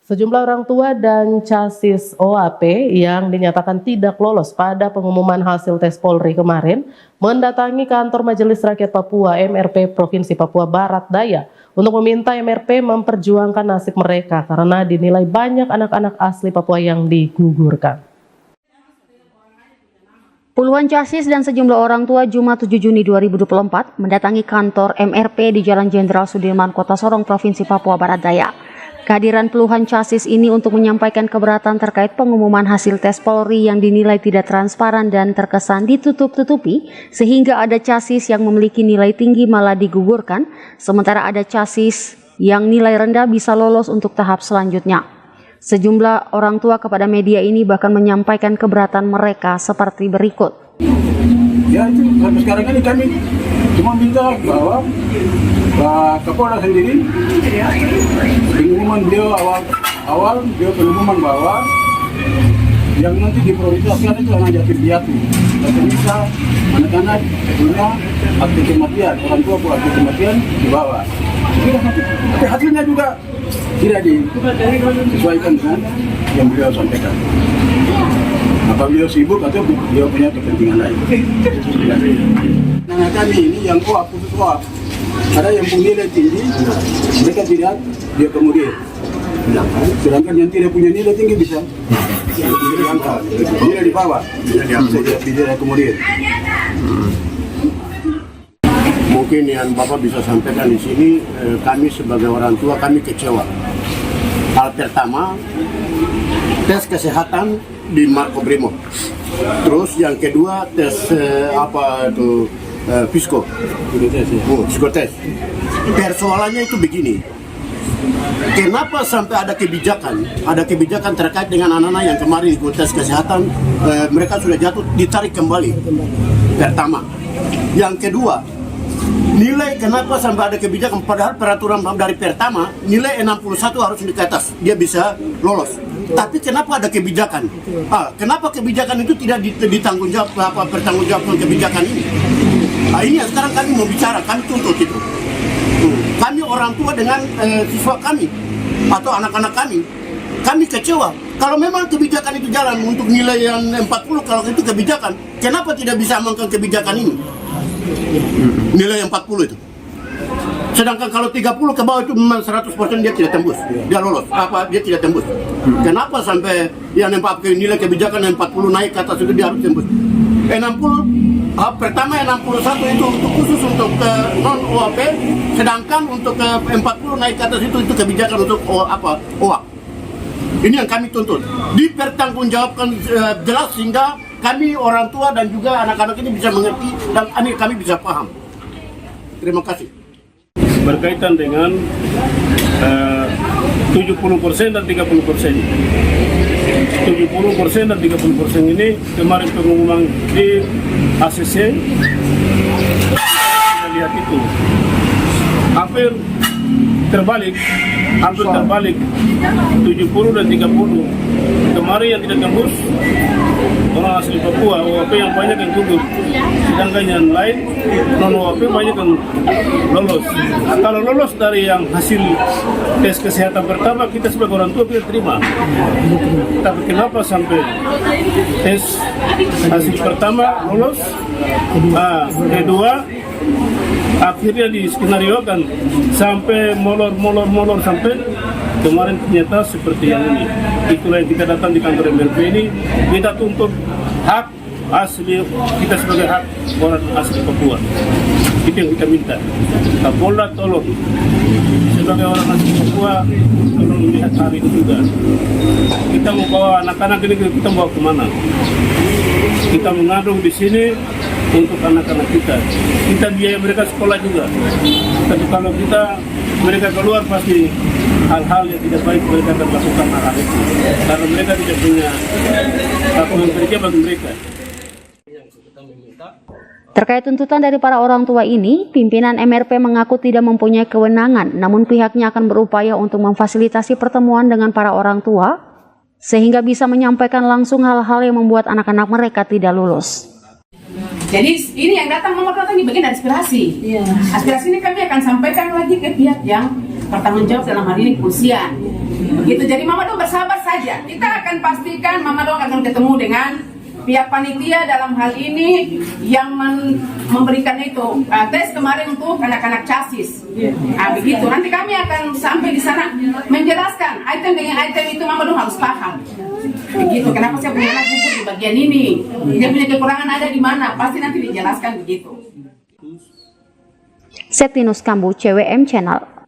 Sejumlah orang tua dan casis OAP yang dinyatakan tidak lolos pada pengumuman hasil tes Polri kemarin mendatangi kantor Majelis Rakyat Papua MRP Provinsi Papua Barat Daya untuk meminta MRP memperjuangkan nasib mereka karena dinilai banyak anak-anak asli Papua yang digugurkan. Puluhan casis dan sejumlah orang tua Jumat 7 Juni 2024 mendatangi kantor MRP di Jalan Jenderal Sudirman, Kota Sorong, Provinsi Papua Barat Daya. Kehadiran puluhan casis ini untuk menyampaikan keberatan terkait pengumuman hasil tes Polri yang dinilai tidak transparan dan terkesan ditutup-tutupi, sehingga ada casis yang memiliki nilai tinggi malah digugurkan, sementara ada casis yang nilai rendah bisa lolos untuk tahap selanjutnya. Sejumlah orang tua kepada media ini bahkan menyampaikan keberatan mereka seperti berikut. Ya itu sampai sekarang ini kami cuma minta bahwa Pak Kapolda sendiri pengumuman beliau awal beliau pengumuman bahwa yang nanti diprioritaskan itu anak yatim piatu, yatim bisa, anak-anak punya akte kematian, orang tua buat akte kematian di bawah. Tapi hasilnya juga tidak disesuaikan dengan yang beliau sampaikan. Apa beliau sibuk atau beliau punya kepentingan lain? Nah kami ini yang khusus OAP, ada yang punya nilai tinggi, mereka tidak dia kemudian. Sedangkan yang tidak punya nilai tinggi bisa diangkat, nilai di bawah, bisa kemudian. Mungkin yang Bapak bisa sampaikan di sini, kami sebagai orang tua kami kecewa. Hal pertama, tes kesehatan di Makobrimob. Terus yang kedua tes psikotes. Persoalannya itu begini. Kenapa sampai ada kebijakan terkait dengan anak-anak yang kemarin ikut tes kesehatan, mereka sudah jatuh ditarik kembali. Pertama. Yang kedua, nilai kenapa sampai ada kebijakan padahal peraturan dari pertama nilai 61 harus di atas dia bisa lolos. Tapi kenapa ada kebijakan? Kenapa kebijakan itu tidak pertanggungjawabkan kebijakan ini? Ini yang sekarang kami mau bicara, kami tuntut itu. Kami orang tua dengan siswa kami atau anak-anak kami kecewa. Kalau memang kebijakan itu jalan untuk nilai yang 40, kalau itu kebijakan, kenapa tidak bisa amankan kebijakan ini? Nilai yang 40 itu. Sedangkan kalau 30 ke bawah itu memang 100% dia tidak tembus, dia lolos. Dia tidak tembus. Kenapa sampai yang nilai kebijakan yang 40 naik ke atas itu dia harus tembus? 60 pertama 61 itu khusus untuk non OAP, sedangkan untuk 40 naik ke atas itu kebijakan untuk OAP. Ini yang kami tuntut. Dipertanggungjawabkan jelas sehingga kami orang tua dan juga anak-anak ini bisa mengerti dan kami bisa paham. Terima kasih. Berkaitan dengan 70% dan 30%. 70% dan 30% ini kemarin pengumuman di ACC, kita lihat itu hampir terbalik 70 dan 30. Kemarin yang tidak tembus orang asli Papua, OAP yang banyak yang gugur, sedangkan yang lain non OAP banyak yang lolos. Kalau lolos dari yang hasil tes kesehatan pertama, kita sebagai orang tua kita terima. Tapi kenapa sampai tes hasil pertama lolos, kedua akhirnya diskenariokan sampai molor sampai kemarin ternyata seperti yang ini. Itulah yang kita datang di kantor MRP ini, kita tuntut hak asli kita sebagai hak orang asli Papua. Itu yang kita minta. Kapolda tolong sebagai orang asli Papua tolong melihat hari itu juga. Kita mau bawa anak-anak ini, kita bawa kemana? Kita mengadu di sini untuk anak-anak kita. Kita biaya mereka sekolah juga. Tapi kalau mereka keluar pasti hal-hal yang tidak baik mereka akan lakukan hal itu. Karena mereka tidak punya lapangan kerja bagi mereka. Terkait tuntutan dari para orang tua ini, pimpinan MRP mengaku tidak mempunyai kewenangan, namun pihaknya akan berupaya untuk memfasilitasi pertemuan dengan para orang tua, sehingga bisa menyampaikan langsung hal-hal yang membuat anak-anak mereka tidak lulus. Jadi ini yang datang ini bagian aspirasi. Aspirasi ini kami akan sampaikan lagi ke pihak yang bertanggung jawab dalam hal ini kepolisian. Gitu. Jadi Mama Dong bersabar saja. Kita akan pastikan Mama Dong akan ketemu dengan pihak panitia dalam hal ini yang memberikan itu tes kemarin untuk anak-anak CASIS. Begitu. Nanti kami akan sampai di sana menjelaskan item dengan item itu Mama Dong harus paham. Begitu. Kenapa saya punya anak gugur di bagian ini? Dia punya kekurangan ada di mana? Pasti nanti dijelaskan begitu. Septinus Kambu, CWM Channel.